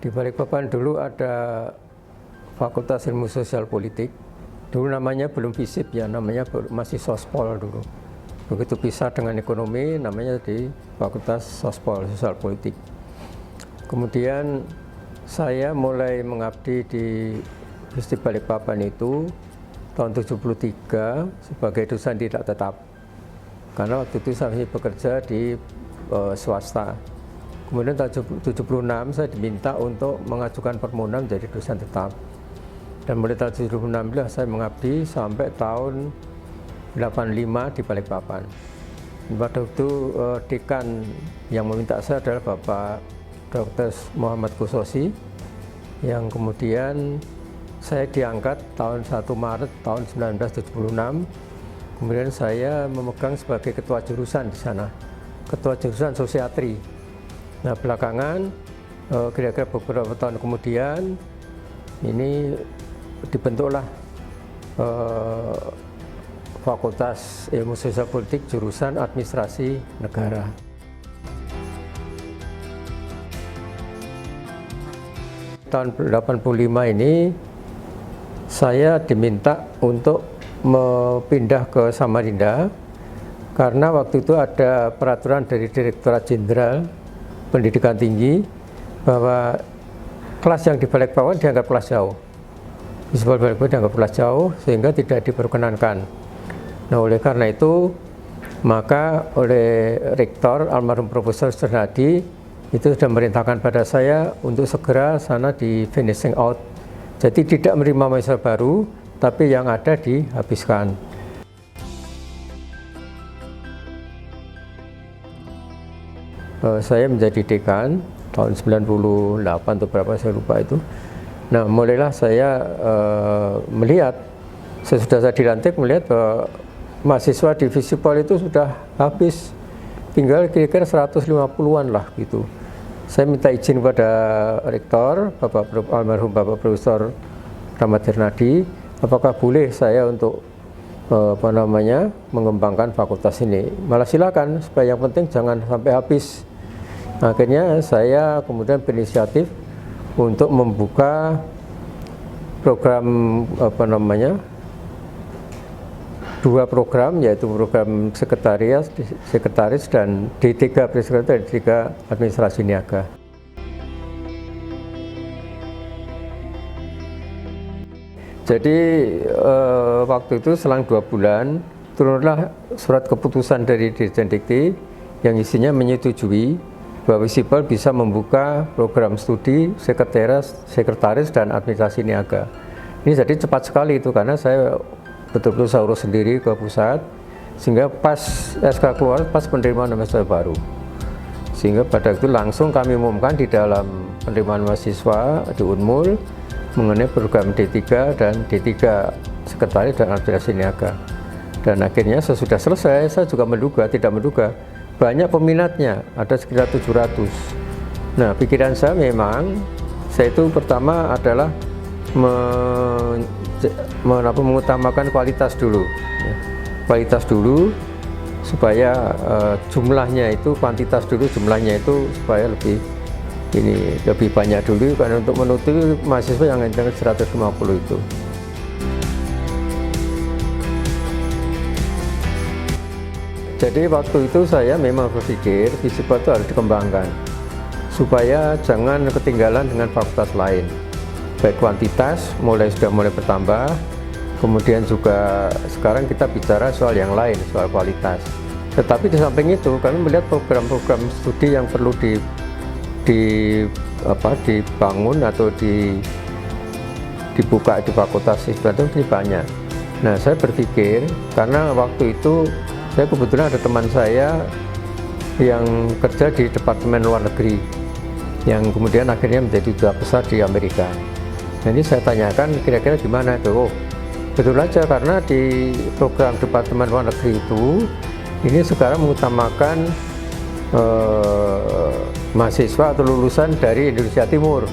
Di Balikpapan dulu ada Fakultas Ilmu Sosial Politik. Dulu namanya belum FISIP ya, namanya masih Sospol dulu. Begitu pisah dengan ekonomi, namanya di Fakultas Sospol, Sosial Politik. Kemudian saya mulai mengabdi di FISIP Balikpapan itu tahun 73 sebagai dosen tidak tetap. Karena waktu itu saya bekerja di swasta. Kemudian tahun 76 saya diminta untuk mengajukan permohonan menjadi dosen tetap. Dan mulai tahun 2016 saya mengabdi sampai tahun 85 di Balikpapan. Pada waktu dekan yang meminta saya adalah Bapak Dr. Muhammad Kusosi, yang kemudian saya diangkat tahun 1 Maret tahun 1976. Kemudian saya memegang sebagai ketua jurusan di sana, ketua jurusan sosiatri. Nah, belakangan kira-kira beberapa tahun kemudian ini dibentuklah Fakultas Ilmu Sosial Politik jurusan Administrasi Negara. Tahun 85 ini saya diminta untuk pindah ke Samarinda karena waktu itu ada peraturan dari Direktorat Jenderal Pendidikan Tinggi bahwa kelas yang di Balikpapan dianggap kelas jauh. Di sekolah Balikpapan dianggap kelas jauh sehingga tidak diperkenankan. Nah, oleh karena itu maka oleh Rektor almarhum Profesor Sernadi itu sudah memerintahkan pada saya untuk segera sana di finishing out. Jadi tidak menerima mahasiswa baru, tapi yang ada dihabiskan. Saya menjadi dekan tahun 98 atau berapa saya lupa itu. Nah, mulailah saya melihat, sesudah saya dilantik melihat bahwa mahasiswa di Visipol itu sudah habis, tinggal kira-kira 150-an lah gitu. Saya minta izin kepada Rektor, almarhum Bapak Profesor Rahmat Hernadi, apakah boleh saya untuk mengembangkan fakultas ini. Malah silakan, supaya yang penting jangan sampai habis. Akhirnya saya kemudian berinisiatif untuk membuka program dua program, yaitu program sekretaris dan D3 Preskripta dan D3 Administrasi Niaga. Jadi waktu itu selang 2 bulan turunlah surat keputusan dari Dirjen Dikti yang isinya menyetujui bahwa Visipol bisa membuka program studi sekretaris dan administrasi niaga. Ini jadi cepat sekali itu karena saya betul-betul saya urus sendiri ke pusat, sehingga pas SK keluar pas penerimaan mahasiswa baru. Sehingga pada itu langsung kami umumkan di dalam penerimaan mahasiswa di Unmul mengenai program D3 dan D3 sekretaris dan administrasi niaga. Dan akhirnya sesudah selesai saya juga tidak menduga banyak peminatnya, ada sekitar 700. Nah, pikiran saya memang, saya itu pertama adalah mengutamakan kualitas dulu. Kualitas dulu, supaya jumlahnya itu, kuantitas dulu, jumlahnya itu supaya lebih banyak dulu, karena untuk menutupi mahasiswa yang hanya 150 itu. Jadi waktu itu saya memang berpikir Visipol itu harus dikembangkan supaya jangan ketinggalan dengan fakultas lain. Baik kuantitas sudah mulai bertambah, kemudian juga sekarang kita bicara soal yang lain, soal kualitas. Tetapi di samping itu kami melihat program-program studi yang perlu dibangun atau dibuka di fakultas itu banyak. Nah, saya berpikir karena waktu itu saya kebetulan ada teman saya yang kerja di Departemen Luar Negeri yang kemudian akhirnya menjadi duta besar di Amerika. Jadi saya tanyakan kira-kira gimana itu. Oh, betul aja, karena di program Departemen Luar Negeri itu ini sekarang mengutamakan mahasiswa atau lulusan dari Indonesia Timur.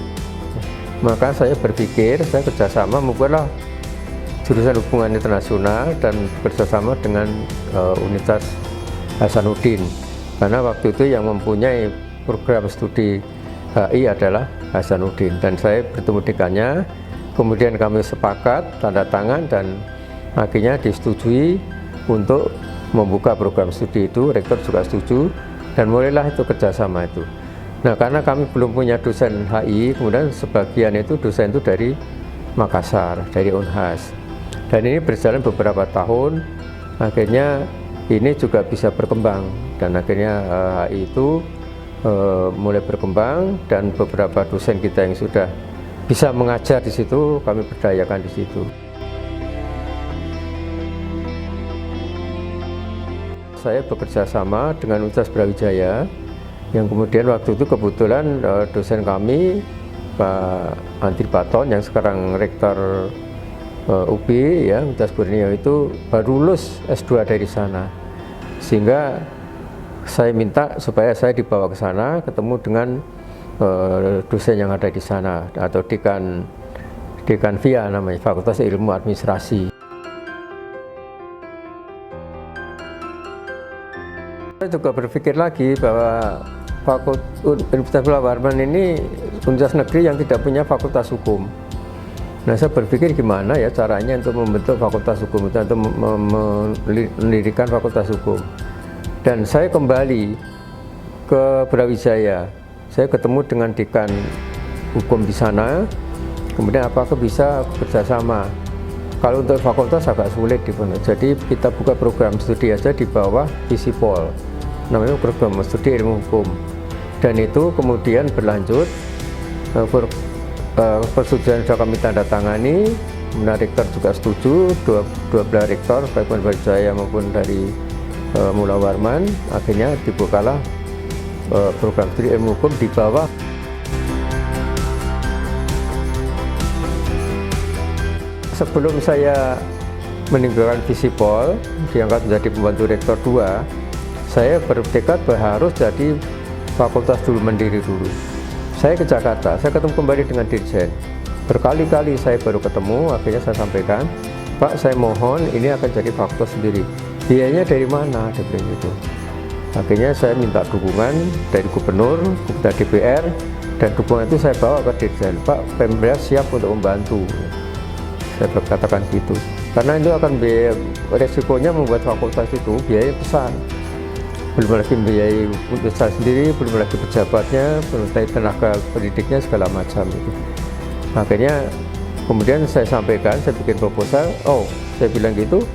Maka saya berpikir saya kerjasama membuatlah jurusan Hubungan Internasional dan bekerjasama dengan Universitas Hasanuddin, karena waktu itu yang mempunyai program studi HI adalah Hasanuddin, dan saya bertemu dekannya. Kemudian kami sepakat tanda tangan dan akhirnya disetujui untuk membuka program studi itu. Rektor juga setuju dan mulailah itu kerjasama itu. Nah, karena kami belum punya dosen HI, kemudian sebagian itu dosen itu dari Makassar, dari Unhas, dan ini berjalan beberapa tahun. Akhirnya ini juga bisa berkembang, dan akhirnya HI itu mulai berkembang, dan beberapa dosen kita yang sudah bisa mengajar di situ kami berdayakan di situ. Saya bekerja sama dengan Universitas Brawijaya, yang kemudian waktu itu kebetulan dosen kami Pak Andri Baton yang sekarang rektor UB ya, Universitas Borneo, itu baru lulus S2 dari sana, sehingga saya minta supaya saya dibawa ke sana ketemu dengan dosen yang ada di sana, atau dekan FIA namanya, Fakultas Ilmu Administrasi. Saya juga berpikir lagi bahwa Universitas Mula Warman ini universitas negeri yang tidak punya fakultas hukum. Nah, saya berpikir gimana ya caranya untuk membentuk fakultas hukum itu, atau mendirikan fakultas hukum. Dan saya kembali ke Brawijaya. Saya ketemu dengan dekan hukum di sana. Kemudian apakah bisa bekerjasama? Kalau untuk fakultas agak sulit dibentuk. Jadi kita buka program studi aja di bawah Visipol, namanya program studi ilmu hukum. Dan itu kemudian berlanjut, persetujuan sudah kami tanda tangani, kemudian rektor juga setuju, dua belah rektor baik Brawijaya maupun dari Mula Warman. Akhirnya dibukalah program studi ilmu hukum di bawah. Sebelum saya meninggalkan Visipol, diangkat menjadi pembantu rektor 2, saya bertekad bahwa harus jadi fakultas dulu, mandiri dulu. Saya ke Jakarta, saya ketemu kembali dengan Dirjen. Berkali-kali saya baru ketemu, akhirnya saya sampaikan, Pak, saya mohon ini akan jadi fakultas sendiri. Biayanya dari mana? Dia bilang gitu. Akhirnya saya minta dukungan dari gubernur, kepada DPR, dan dukungan itu saya bawa ke Dirjen. Pak, Pemda siap untuk membantu. Saya berkatakan gitu. Karena itu akan biaya, resikonya membuat fakultas itu biaya besar. Belum lagi biaya universitas sendiri, belum lagi pejabatnya, belum lagi tenaga pendidiknya, segala macam itu. Akhirnya kemudian saya sampaikan, saya bikin proposal. Saya bilang gitu,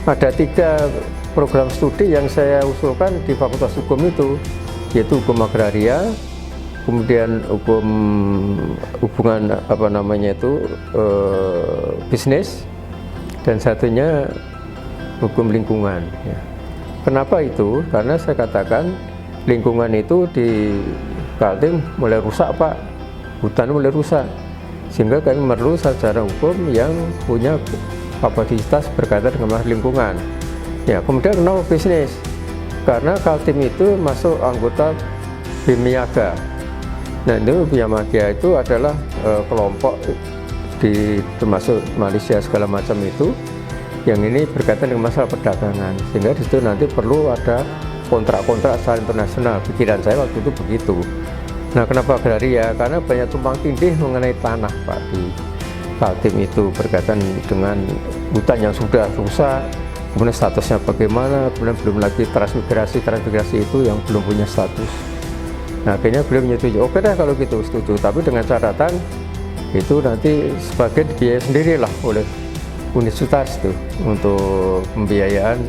ada 3 program studi yang saya usulkan di Fakultas Hukum itu, yaitu hukum agraria, kemudian hukum hubungan bisnis, dan satunya hukum lingkungan. Ya. Kenapa itu? Karena saya katakan lingkungan itu di Kaltim mulai rusak, Pak, hutan mulai rusak, sehingga kami perlu sarjana hukum yang punya kapasitas berkaitan dengan masalah lingkungan. Ya, kemudian kenapa bisnis? Karena Kaltim itu masuk anggota BIMIAGA. Nah, itu BIMIAGA itu adalah kelompok termasuk Malaysia segala macam itu, yang ini berkaitan dengan masalah perdagangan, sehingga di situ nanti perlu ada kontrak-kontrak secara internasional. Pikiran saya waktu itu begitu. Nah, kenapa agraria? Karena banyak tumpang tindih mengenai tanah, Pak, di Kaltim itu berkaitan dengan hutan yang sudah rusak, kemudian statusnya bagaimana, kemudian belum lagi transmigrasi itu yang belum punya status. Nah, akhirnya beliau menyetujui, oke deh kalau gitu, setuju, tapi dengan catatan itu nanti sebagian dibiayai sendirilah oleh universitas itu untuk pembiayaan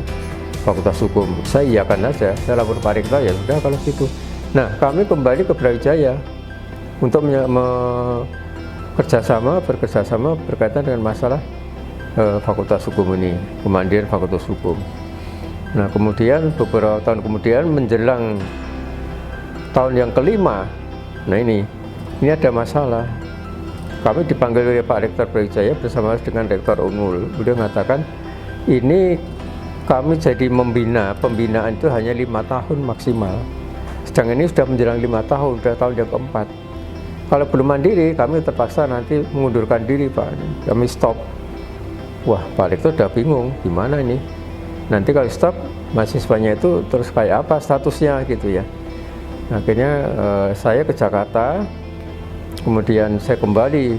Fakultas Hukum. Saya iyakan aja, saya lapor Pak Rektor, ya sudah kalau gitu. Nah, kami kembali ke Brawijaya untuk bekerjasama berkaitan dengan masalah Fakultas Hukum ini, kemandirian Fakultas Hukum. Nah, kemudian beberapa tahun kemudian menjelang tahun yang kelima, nah ini ada masalah. Kami dipanggil oleh Pak Rektor Brawijaya bersama dengan Rektor Unmul. Beliau mengatakan, ini kami jadi pembinaan itu hanya 5 tahun maksimal. Sedangkan ini sudah menjelang 5 tahun, sudah tahun yang keempat. Kalau belum mandiri, kami terpaksa nanti mengundurkan diri, Pak. Kami stop. Wah, Pak Rektor udah bingung, gimana ini? Nanti kalau stop, mahasiswanya itu terus kayak apa statusnya gitu ya. Akhirnya saya ke Jakarta, kemudian saya kembali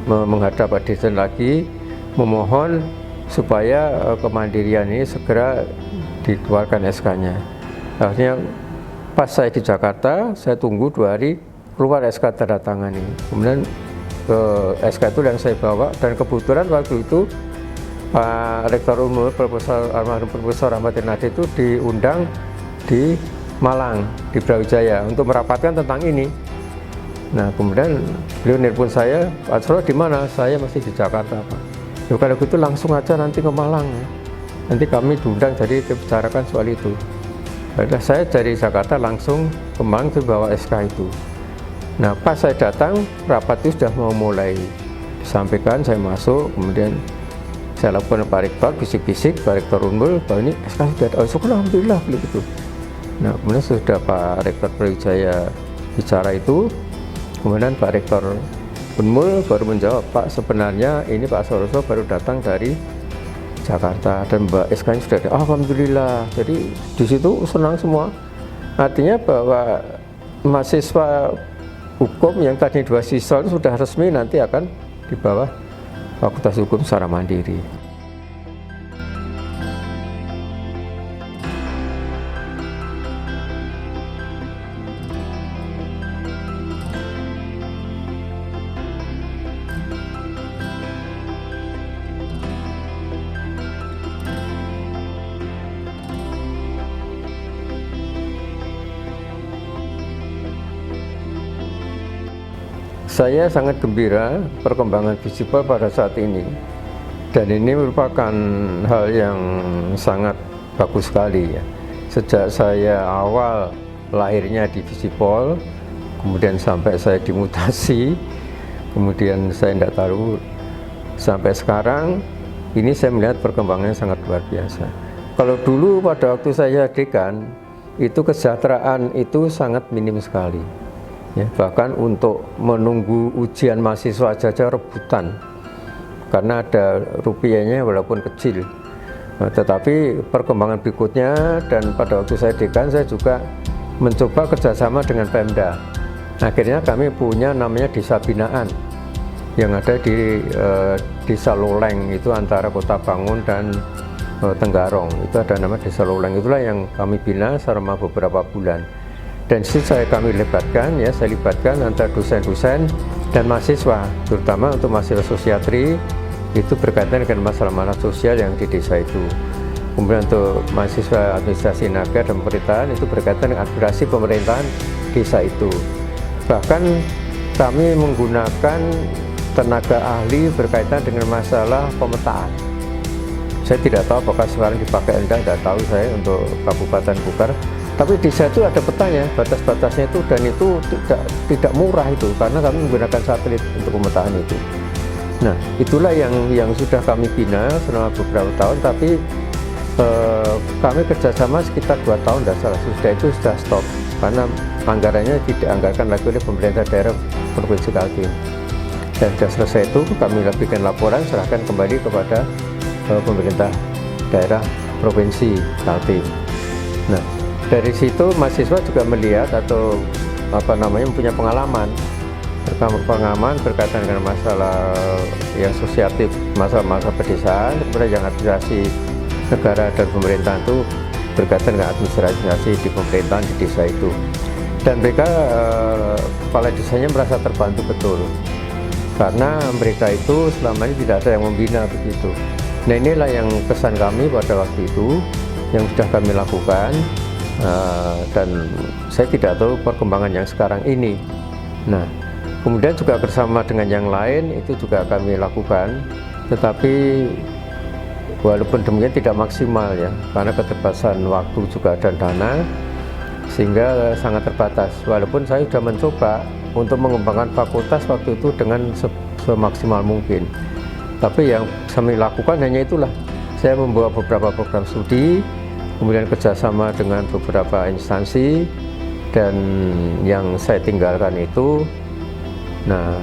menghadap Pak Dirjen lagi, memohon supaya kemandirian ini segera dikeluarkan SK-nya. Akhirnya pas saya di Jakarta, saya tunggu 2 hari, keluar SK tanda tangan ini. Kemudian SK itu yang saya bawa, dan kebetulan waktu itu Pak Rektor Unmul, almarhum Profesor Ahmad Hernadi itu diundang di Malang, di Brawijaya untuk merapatkan tentang ini. Nah, kemudian beliau nelpon saya, Pak Sro di mana? Saya masih di Jakarta, Pak. Ya, kalau gitu langsung aja nanti ke Malang. Nanti kami diundang, jadi dibicarakan soal itu. Baiklah, saya dari Jakarta langsung ke Malang untuk bawa SK itu. Nah, pas saya datang, rapat itu sudah mau mulai disampaikan, saya masuk, kemudian saya lakukan Pak Rektor, bisik-bisik, Pak Rektor Unmul, bahwa ini SK sudah ada, syukur alhamdulillah, begitu. Nah, kemudian sudah Pak Rektor Brawijaya bicara itu, kemudian Pak Rektor Unmul baru menjawab, Pak sebenarnya ini Pak Suharso baru datang dari Jakarta dan Mbak SK-nya sudah ada, alhamdulillah. Jadi di situ senang semua. Artinya bahwa mahasiswa hukum yang tadi 2 siswa itu sudah resmi nanti akan di bawah Fakultas Hukum secara mandiri. Saya sangat gembira perkembangan Visipol pada saat ini, dan ini merupakan hal yang sangat bagus sekali ya. Sejak saya awal lahirnya di Visipol, kemudian sampai saya dimutasi, kemudian saya tidak tahu sampai sekarang, ini saya melihat perkembangannya sangat luar biasa. Kalau dulu pada waktu saya dekan, itu kesejahteraan itu sangat minim sekali. Ya, bahkan untuk menunggu ujian mahasiswa saja rebutan karena ada rupiahnya walaupun kecil. Nah, tetapi perkembangan berikutnya, dan pada waktu saya dekan saya juga mencoba kerjasama dengan Pemda. Akhirnya kami punya namanya Desa Binaan yang ada di Desa Loleng, itu antara Kota Bangun dan Tenggarong. Itu ada nama Desa Loleng, itulah yang kami bina selama beberapa bulan. Dan situ kami libatkan, ya, saya libatkan antara dosen-dosen dan mahasiswa, terutama untuk mahasiswa sosiatri itu berkaitan dengan masalah-masalah sosial yang di desa itu. Kemudian untuk mahasiswa administrasi naga dan pemerintahan itu berkaitan dengan administrasi pemerintahan desa itu. Bahkan kami menggunakan tenaga ahli berkaitan dengan masalah pemetaan. Saya tidak tahu apakah sekarang dipakai, tidak tahu saya untuk Kabupaten Bukar. Tapi di desa itu ada petanya, batas-batasnya itu, dan itu tidak murah itu, karena kami menggunakan satelit untuk pemetaan itu. Nah, itulah yang sudah kami bina selama beberapa tahun, tapi kami kerjasama sekitar 2 tahun, dan sudah itu sudah stop, karena anggarannya tidak dianggarkan lagi oleh pemerintah daerah Provinsi Kaltim. Dan sudah selesai itu, kami bikin laporan, serahkan kembali kepada pemerintah daerah Provinsi Kaltim. Nah, dari situ mahasiswa juga melihat atau punya pengalaman berkaitan dengan masalah yang sosiatif, masalah pedesaan, kemudian yang administrasi negara dan pemerintahan itu berkaitan dengan administrasi di pemerintahan di desa itu. Dan mereka kepala desanya merasa terbantu betul, karena mereka itu selama ini tidak ada yang membina begitu. Nah, inilah yang kesan kami pada waktu itu yang sudah kami lakukan. Dan saya tidak tahu perkembangan yang sekarang ini. Nah, kemudian juga bersama dengan yang lain itu juga kami lakukan, tetapi walaupun demikian tidak maksimal ya, karena keterbatasan waktu juga dan dana, sehingga sangat terbatas. Walaupun saya sudah mencoba untuk mengembangkan fakultas waktu itu dengan semaksimal mungkin, tapi yang kami lakukan hanya itulah. Saya membawa beberapa program studi, kemudian kerjasama dengan beberapa instansi, dan yang saya tinggalkan itu, nah,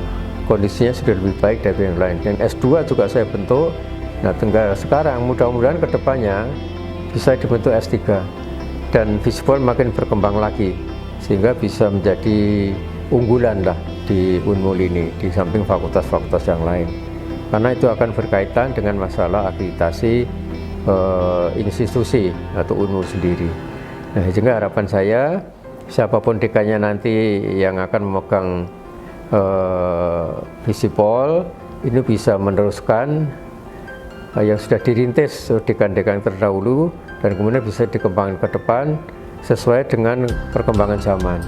kondisinya sudah lebih baik dari yang lain. Dan S2 juga saya bentuk. Nah, tinggal sekarang mudah-mudahan kedepannya bisa dibentuk S3, dan Visipol makin berkembang lagi. sehingga bisa menjadi unggulan lah di Unmul ini di samping fakultas-fakultas yang lain, karena itu akan berkaitan dengan masalah akreditasi institusi atau Unmul sendiri. Nah, sehingga harapan saya siapapun dekannya nanti yang akan memegang Visipol ini bisa meneruskan yang sudah dirintis dekan-dekan terdahulu dan kemudian bisa dikembangkan ke depan sesuai dengan perkembangan zaman.